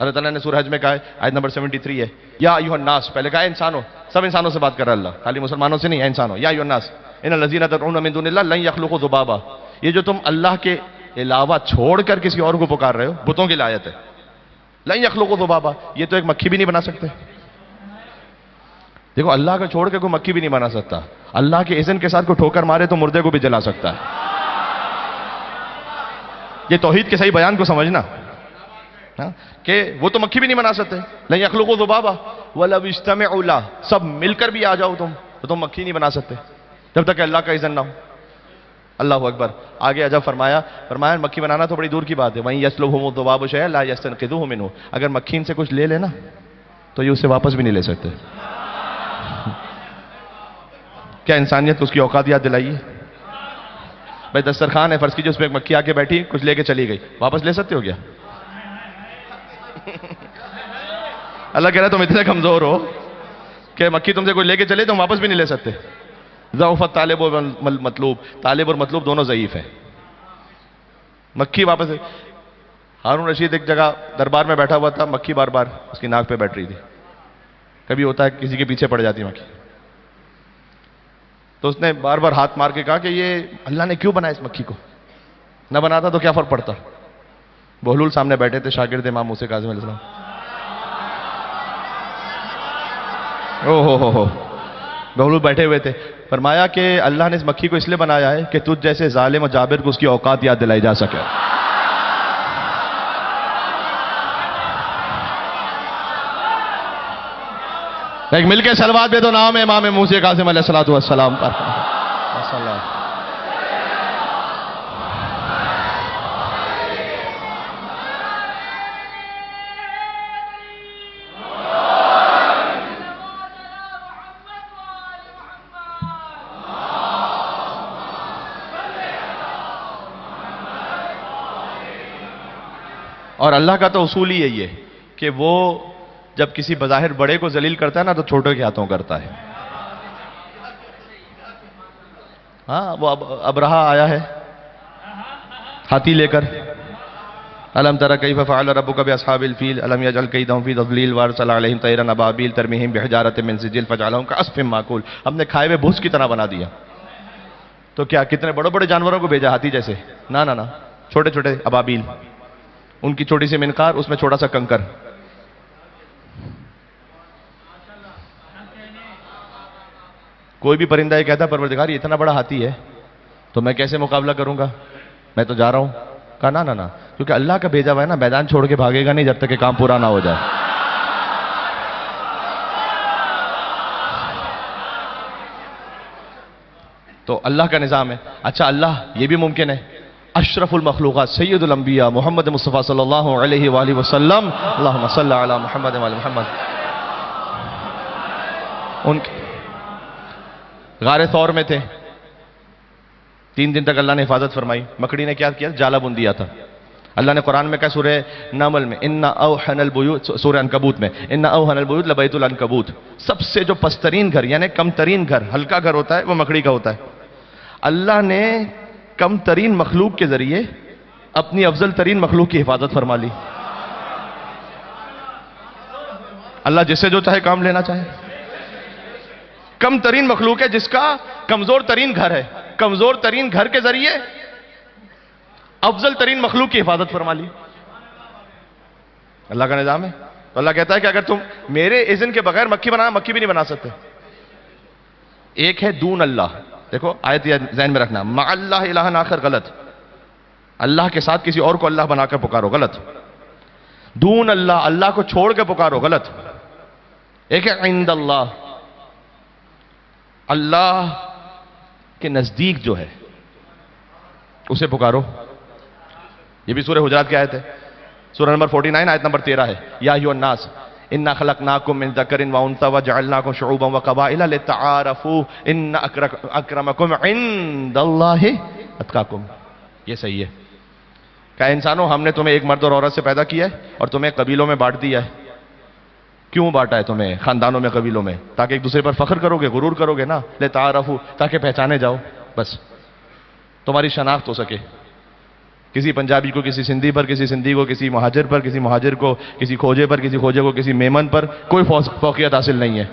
اللہ تعالیٰ نے سورہ حج میں کہا ہے، آیت نمبر 73 ہے، یا ایھا الناس، پہلے کہا ہے انسانوں، سب انسانوں سے بات کر رہا ہے اللہ، خالی مسلمانوں سے نہیں ہے، انسانوں، یا ایھا الناس ان الذین تدعون من دون اللہ لن یخلقوا ذبابا، یہ جو تم اللہ کے علاوہ چھوڑ کر کسی اور کو پکار رہے ہو، بتوں کی آیت ہے، لن یخلقوا ذبابا، یہ تو ایک مکھی بھی نہیں بنا سکتے۔ دیکھو اللہ کا چھوڑ کے کوئی مکھی بھی نہیں بنا سکتا، اللہ کے اذن کے ساتھ کوئی ٹھوکر مارے تو مردے کو بھی جلا سکتا ہے۔ یہ توحید کے صحیح بیان کو سمجھنا کہ وہ تو مکھی بھی نہیں بنا سکتے، لن یخلقوا ذبابا ولو اجتمعوا لہ، سب مل کر بھی آ جاؤ تو تم مکھی نہیں بنا سکتے جب تک کہ اللہ کا اذن نہ ہو۔ اللہ اکبر۔ آگے عجب فرمایا مکھی بنانا تو بڑی دور کی بات ہے، وہیں یسلبھم الذباب شیئا لا یستنقذوہ منہ، اگر مکھی ان سے کچھ لے لینا تو یہ اسے واپس بھی نہیں لے سکتے۔ کیا انسانیت کو اس کی اوقات یاد دلائیے؟ بھائی دسترخوان ہے، فرض کیجئے اس پہ ایک مکھی آ کے بیٹھی، کچھ لے کے چلی گئی، واپس لے سکتے ہو کیا؟ اللہ کہہ رہا ہے تم اتنے کمزور ہو کہ مکھی تم سے کوئی لے کے چلے تم واپس بھی نہیں لے سکتے۔ ضعف الطالب والمطلوب، طالب اور مطلوب دونوں ضعیف ہیں۔ مکھی واپس، ہارون رشید ایک جگہ دربار میں بیٹھا ہوا تھا، مکھی بار بار اس کی ناک پہ بیٹھ رہی تھی، کبھی ہوتا ہے کسی کے پیچھے پڑ جاتی ہے مکھی، تو اس نے بار بار ہاتھ مار کے کہا کہ یہ اللہ نے کیوں بنایا اس مکھی کو، نہ بناتا تو کیا فرق پڑتا۔ بہلول سامنے بیٹھے تھے، شاگرد امام موسیٰ کاظم علیہ السلام، ہو بہلول بیٹھے ہوئے تھے، فرمایا کہ اللہ نے اس مکھی کو اس لیے بنایا ہے کہ تجھ جیسے ظالم و جابر کو اس کی اوقات یاد دلائی جا سکے۔ ایک مل کے صلوات دے دو نام امام موسیٰ کاظم علیہ السلام پر۔ اور اللہ کا تو اصول ہی یہی ہے کہ وہ جب کسی بظاہر بڑے کو ذلیل کرتا ہے نا تو چھوٹے کے ہاتھوں کرتا ہے۔ ہاں وہ ابرہہ آیا ہے ہاتھی لے کر، الم تر کیف فعل ربک باصحاب الفیل الم یجعل کیدہم فی تضلیل وارسل علیہم طیرا ابابیل ترمیہم بحجارۃ من سجیل فجعلہم کعصف ماکول، ہم نے کھائے ہوئے بھوس کی طرح بنا دیا۔ تو کیا کتنے بڑے بڑے جانوروں کو بھیجا ہاتھی جیسے؟ نہ چھوٹے چھوٹے ابابیل، ان کی چھوٹی سی منقار، اس میں چھوٹا سا کنکر۔ کوئی بھی پرندہ یہ کہتا پروردگار یہ اتنا بڑا ہاتھی ہے تو میں کیسے مقابلہ کروں گا، میں تو جا رہا ہوں۔ کہا نہ، کیونکہ اللہ کا بھیجا ہوا ہے نا، میدان چھوڑ کے بھاگے گا نہیں جب تک کہ کام پورا نہ ہو جائے۔ تو اللہ کا نظام ہے۔ اچھا اللہ یہ بھی ممکن ہے، اشرف المخلوقات سید الانبیاء محمد مصطفیٰ صلی اللہ علیہ وآلہ وسلم، اللہم صلی علی محمد وآل محمد، ان غار ثور میں تھے، 3 دن تک اللہ نے حفاظت فرمائی۔ مکڑی نے کیا کیا؟ جالا بن دیا تھا۔ اللہ نے قرآن میں کہا سورہ نمل میں، ان اوحن البیوت، سورہ عنکبوت میں، ان اوحن البیوت لبیت العنکبوت، سب سے جو پسترین گھر یعنی کم ترین گھر، ہلکا گھر ہوتا ہے وہ مکڑی کا ہوتا ہے۔ اللہ نے کم ترین مخلوق کے ذریعے اپنی افضل ترین مخلوق کی حفاظت فرما لی۔ اللہ جس سے جو چاہے کام لینا چاہے۔ کم ترین مخلوق ہے جس کا کمزور ترین گھر ہے، کمزور ترین گھر کے ذریعے افضل ترین مخلوق کی حفاظت فرما لی۔ اللہ کا نظام ہے۔ تو اللہ کہتا ہے کہ اگر تم میرے اذن کے بغیر مکھی بنانا، مکھی بھی نہیں بنا سکتے۔ ایک ہے دون اللہ، دیکھو آیت ذہن میں رکھنا، مع اللہ الہ آخر غلط، اللہ کے ساتھ کسی اور کو اللہ بنا کر پکارو غلط، دون اللہ اللہ کو چھوڑ کے پکارو غلط۔ ایک ہے عند اللہ، اللہ کے نزدیک جو ہے اسے پکارو۔ یہ بھی سورہ حجرات کی آیت ہے، سورہ نمبر 49 آیت نمبر 13 ہے، یا ایھا الناس انا خلقناکم من ذکر و انثی وجعلناکم شعوبا وقبائل لتعارفوا ان اکرمکم عند اللہ اتقاکم۔ یہ صحیح ہے کہ انسانوں ہم نے تمہیں ایک مرد اور عورت سے پیدا کیا ہے اور تمہیں قبیلوں میں بانٹ دیا ہے۔ کیوں بانٹا ہے تمہیں خاندانوں میں، قبیلوں میں؟ تاکہ ایک دوسرے پر فخر کرو گے، غرور کرو گے نا، لتعارفوا، تاکہ پہچانے جاؤ، بس تمہاری شناخت ہو سکے۔ کسی پنجابی کو کسی سندھی پر، کسی سندھی کو کسی مہاجر پر، کسی مہاجر کو کسی کھوجے پر، کسی کھوجے کو کسی میمن پر کوئی فوقیت حاصل نہیں ہے.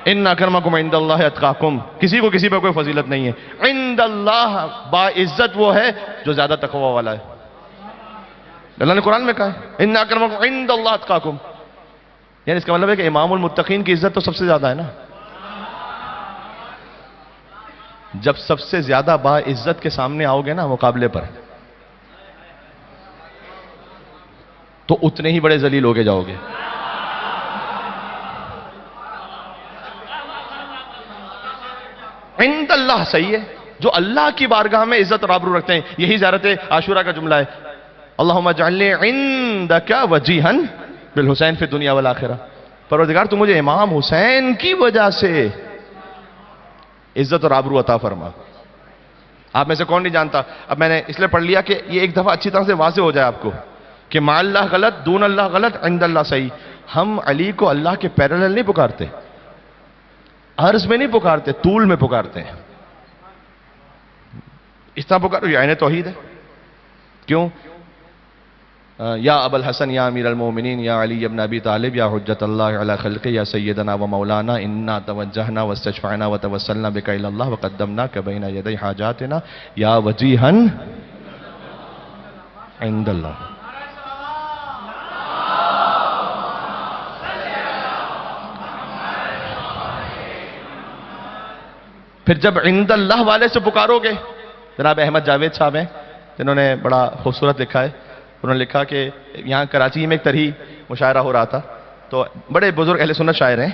ان اکرمکم عند اللہ اتقاکم، کسی کو کسی پر کوئی فضیلت نہیں ہے. عند اللہ، باعزت وہ ہے جو زیادہ تقوی والا ہے. اللہ نے قرآن میں کہا ہے ان اکرمکم عند اللہ اتقاکم، یعنی اس کا مطلب ہے کہ امام المتقین کی عزت تو سب سے زیادہ ہے نا. جب سب سے زیادہ باعزت کے سامنے آؤ گے نا مقابلے پر، تو اتنے ہی بڑے ذلیل ہو کے جاؤ گے. عند اللہ صحیح ہے، جو اللہ کی بارگاہ میں عزت اور آبرو رکھتے ہیں. یہی زیارت عاشورہ کا جملہ ہے، اللہم اجعلنی عندک وجیہا بالحسین فی الدنیا والآخرہ. پروردگار تو مجھے امام حسین کی وجہ سے عزت اور آبرو عطا فرما. آپ میں سے کون نہیں جانتا، اب میں نے اس لیے پڑھ لیا کہ یہ ایک دفعہ اچھی طرح سے واضح ہو جائے آپ کو کہ مع اللہ غلط، دون اللہ غلط، عند اللہ صحیح. ہم علی کو اللہ کے پیرالل نہیں پکارتے، عرض میں نہیں پکارتے، طول میں پکارتے ہیں. اس طرح پکارو یہ عین توحید ہے. کیوں؟ یا ابا الحسن یا امیر المومنین یا علی ابن ابی طالب یا حجت اللہ علی خلق یا سیدنا و مولانا انا توجہنا واستشفعنا وتوسلنا بک الی اللہ وقدمناک بین یدی حاجاتنا یا وجیہا عند اللہ. پھر جب عند اللہ والے سے پکارو گے، جناب احمد جاوید صاحب ہیں جنہوں نے بڑا خوبصورت لکھا ہے، انہوں نے لکھا کہ یہاں کراچی میں ایک طرحی مشاعرہ ہو رہا تھا، تو بڑے بزرگ اہل سنت شاعر ہیں،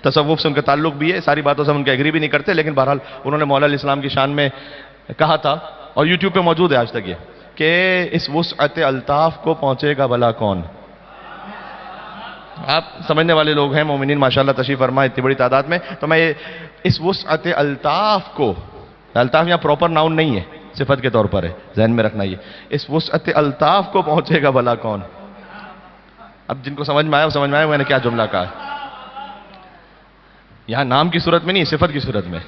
تصوف سے ان کا تعلق بھی ہے، ساری باتوں سے ہم ان کے ایگری بھی نہیں کرتے، لیکن بہرحال انہوں نے مولا علیہ السلام کی شان میں کہا تھا، اور یوٹیوب پہ موجود ہے آج تک یہ، کہ اس وسعت الطاف کو پہنچے گا بھلا کون. آپ سمجھنے والے لوگ ہیں، مومنین ماشاءاللہ تشریف فرما اتنی بڑی تعداد میں، تو میں یہ اس وسعت الطاف کو، الطاف یہاں پراپر ناؤن نہیں ہے، صفت کے طور پر ہے، ذہن میں رکھنا. یہ اس وسعت الطاف کو پہنچے گا بھلا کون. اب جن کو سمجھ میں آیا وہ سمجھ میں آیا میں نے کیا جملہ کہا ہے. یہاں نام کی صورت میں نہیں، صفت کی صورت میں.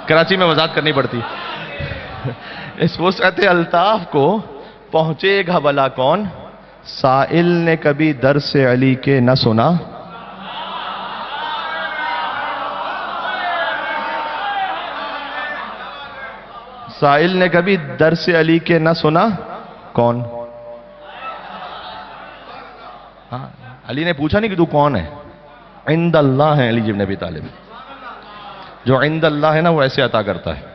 کراچی میں وضاحت کرنی پڑتی. اس وسعت الطاف کو پہنچے گا بھلا کون، سائل نے کبھی درس علی کے نہ سنا، سائل نے کبھی درس علی کے نہ سنا کون. ہاں علی نے پوچھا نہیں کہ تو کون ہے، عند اللہ ہے علی ابن ابی طالب. جو عند اللہ ہے نا وہ ایسے عطا کرتا ہے.